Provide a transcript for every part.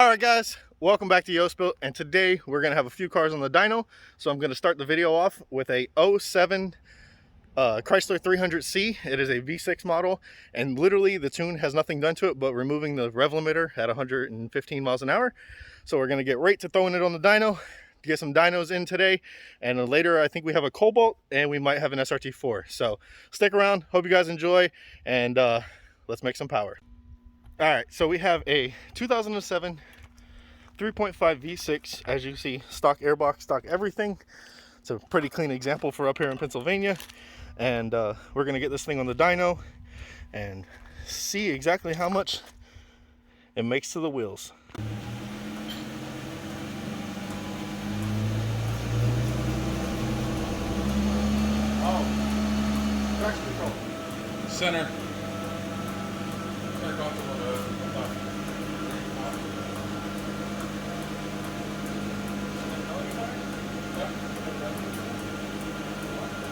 Alright guys, welcome back to Yoast, and today we're going to have a few cars on the dyno. So I'm going to start the video off with a '07 Chrysler 300C. It is a V6 model, and literally the tune has nothing done to it but removing the rev limiter at 115 miles an hour. So we're going to get right to throwing it on the dyno, to get some dynos in today, and then later I think we have a Cobalt and we might have an SRT4. So stick around, hope you guys enjoy, and let's make some power. Alright, so we have a 2007 3.5 V6, as you see, stock airbox, stock everything. It's a pretty clean example for up here in Pennsylvania, and we're going to get this thing on the dyno and see exactly how much it makes to the wheels. Oh, traction control. Center.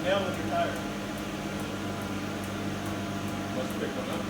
Nail with your tire. Let's pick one up.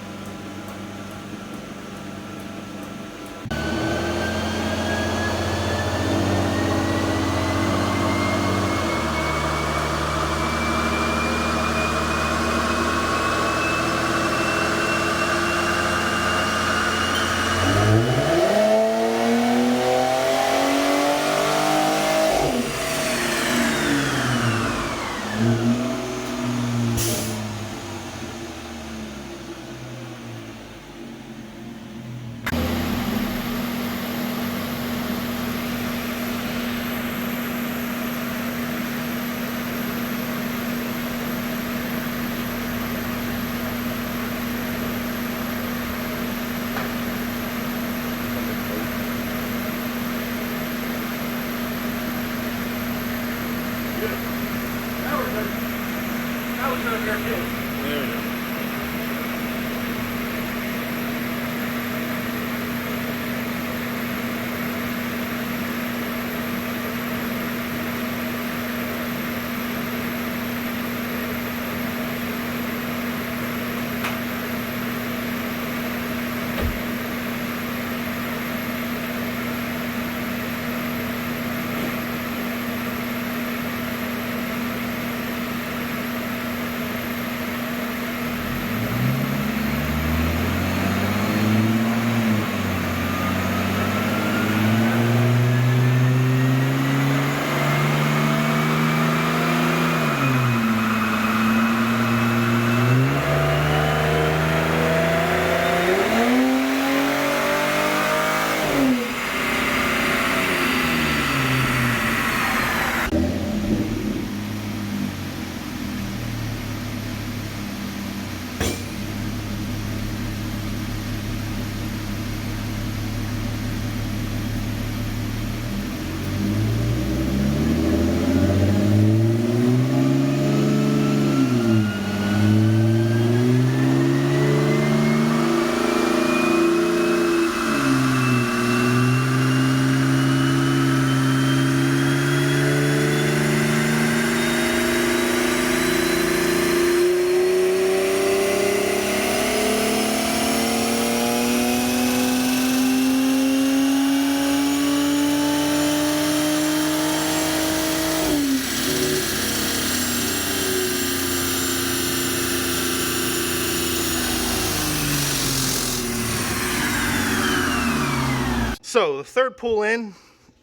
So the third pull in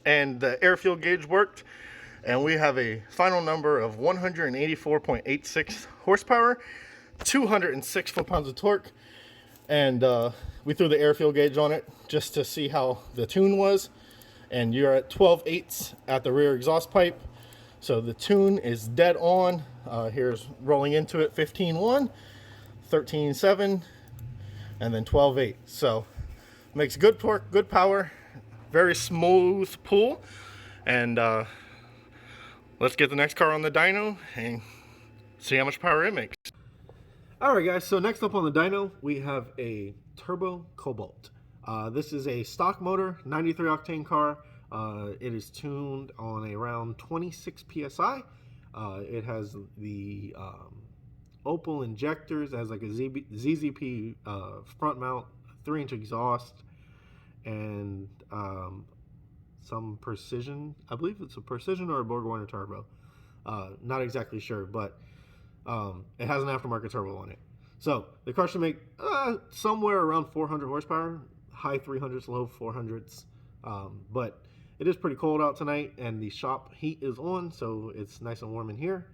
and the air fuel gauge worked, and we have a final number of 184.86 horsepower, 206 foot-pounds of torque, and we threw the air fuel gauge on it just to see how the tune was, and you're at 12/8 at the rear exhaust pipe. So the tune is dead on. Here's rolling into it 15.1, 13.7, and then 12.8. So makes good torque, good power, very smooth pull, and let's get the next car on the dyno and see how much power it makes. Alright guys, so next up on the dyno we have a turbo Cobalt. This is a stock motor, 93 octane car. It is tuned on around 26 psi. It has the Opal injectors, as like a ZZP front mount, 3-inch exhaust, and some Precision. I believe it's a Precision or a Borg-Warner turbo. Not exactly sure, but it has an aftermarket turbo on it. So the car should make somewhere around 400 horsepower, high 300s, low 400s. But it is pretty cold out tonight, and the shop heat is on, so it's nice and warm in here.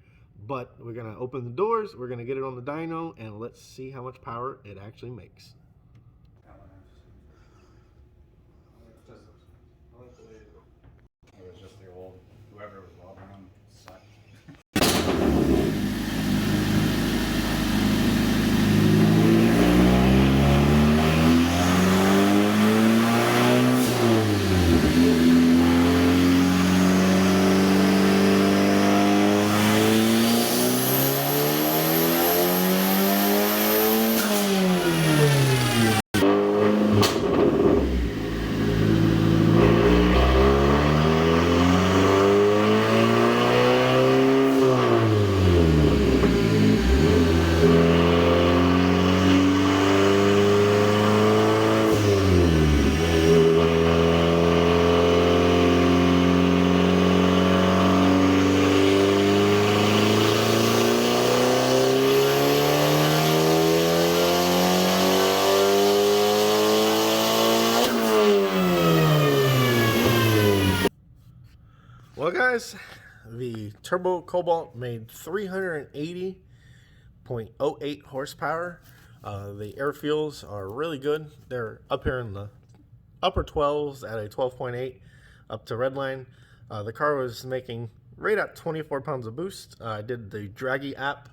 But we're gonna open the doors, we're gonna get it on the dyno, and let's see how much power it actually makes. It was just the old, whoever was welding them sucked. Well, guys, the Turbo Cobalt made 380.08 horsepower. The air fuels are really good. They're up here in the upper 12s at a 12.8 up to redline. The car was making right at 24 pounds of boost. I did the Draggy app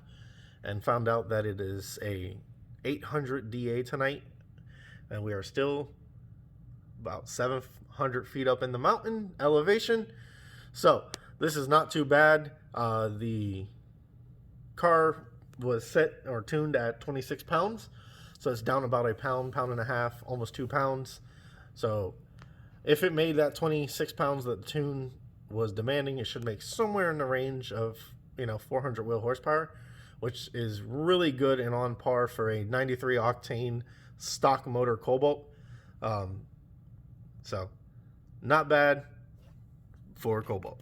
and found out that it is a 800 DA tonight, and we are still about 700 feet up in the mountain elevation. So this is not too bad. The car was set or tuned at 26 pounds. So it's down about a pound, pound and a half, almost 2 pounds. So if it made that 26 pounds that the tune was demanding, it should make somewhere in the range of, 400 wheel horsepower, which is really good and on par for a 93 octane stock motor Cobalt. So not bad for Cobalt.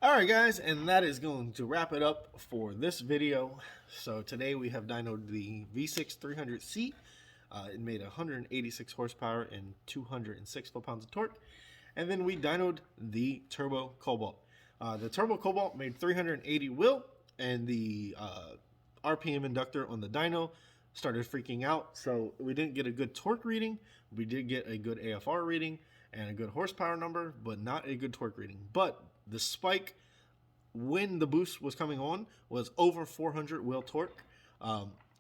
All right, guys, and that is going to wrap it up for this video. So today we have dynoed the V6 300C. It made 186 horsepower and 206 foot-pounds of torque. And then we dynoed the Turbo Cobalt. The Turbo Cobalt made 380 wheel, and the RPM inductor on the dyno started freaking out. So we didn't get a good torque reading. We did get a good AFR reading and a good horsepower number, but not a good torque reading. But the spike when the boost was coming on was over 400 wheel torque.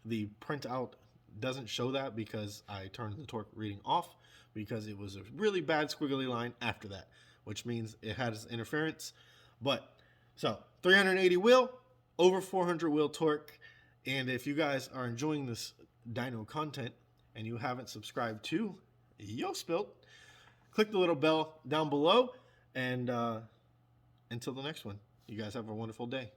The printout doesn't show that because I turned the torque reading off, because it was a really bad squiggly line after that, which means it has interference. But so 380 wheel, over 400 wheel torque. And if you guys are enjoying this dyno content and you haven't subscribed to Yo Spilt, click the little bell down below, and until the next one, you guys have a wonderful day.